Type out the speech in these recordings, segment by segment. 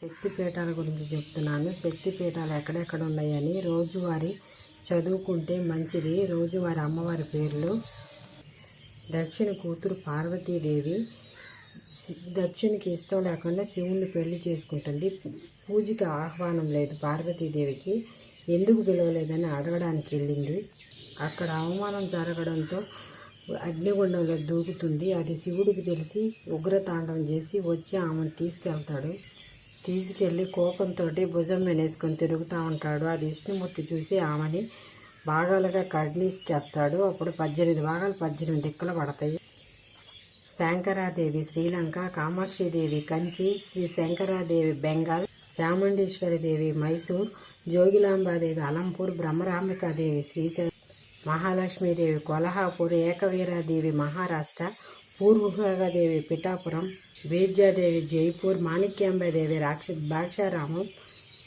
శక్తిపీఠాల గురించి చెప్తున్నాను. శక్తిపీఠాలు ఎక్కడెక్కడ ఉన్నాయని రోజువారీ చదువుకుంటే మంచిది. రోజువారి అమ్మవారి పేర్లు: దక్షిణ కూతురు పార్వతీదేవి దక్షిణకి ఇష్టం లేకుండా శివుణ్ణి పెళ్లి చేసుకుంటుంది. పూజకి ఆహ్వానం లేదు పార్వతీదేవికి. ఎందుకు పిలవలేదని అడగడానికి వెళ్ళింది. అక్కడ అవమానం జరగడంతో అగ్నిగుండంలో దూకుతుంది. అది శివుడికి తెలిసి ఉగ్రతాండవం చేసి వచ్చి ఆమెను తీసుకెళ్ళి కోపంతో భుజం వేసుకొని తిరుగుతూ ఉంటాడు. అది విష్ణుమూర్తి చూసి ఆమెని భాగాలుగా చేస్తాడు. అప్పుడు 18 భాగాలు 18 దిక్కులు పడతాయి. శంకరాదేవి శ్రీలంక, కామాక్షిదేవి కంచి, శ్రీ శంకరాదేవి బెంగాల్, చాముండేశ్వరిదేవి మైసూర్, జోగిలాంబాదేవి అలంపూర్, బ్రహ్మరాంబికాదేవి శ్రీశైలం, మహాలక్ష్మీదేవి కొల్హాపూర్, ఏకవీరాదేవి మహారాష్ట్ర, పూర్వభాగదేవి పిఠాపురం, వేద్యాదేవి జైపూర్, మాణిక్యాంబాదేవి ద్రాక్షారామం,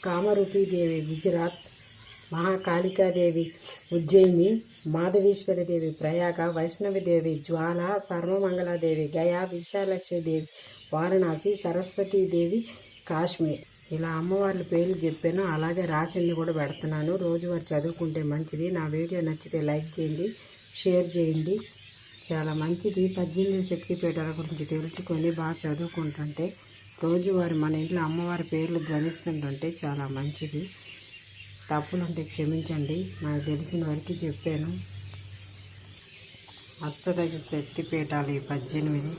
కామరూపీదేవి గుజరాత్, మహాకాళికాదేవి ఉజ్జయిని, మాధవీశ్వరిదేవి ప్రయాగ, వైష్ణవిదేవి జ్వాల, సర్వమంగళాదేవి గయా, విశాలక్ష్మీదేవి వారణాసి, సరస్వతీదేవి కాశ్మీర్. ఇలా అమ్మవార్ల పేర్లు చెప్పాను. అలాగే రాసింది కూడా పెడుతున్నాను. రోజువారు చదువుకుంటే మంచిది. నా వీడియో నచ్చితే లైక్ చేయండి, షేర్ చేయండి. చాలా మంచిది. 18 శక్తిపీఠాల గురించి తెలుసుకొని బాగా చదువుకుంటుంటే రోజువారి మన ఇంట్లో అమ్మవారి పేర్లు ధ్వనిస్తుంటుంటే చాలా మంచిది. తప్పులుంటే క్షమించండి. నాకు తెలిసిన వరకు చెప్పాను. అష్టదశ శక్తిపీఠాలు 18.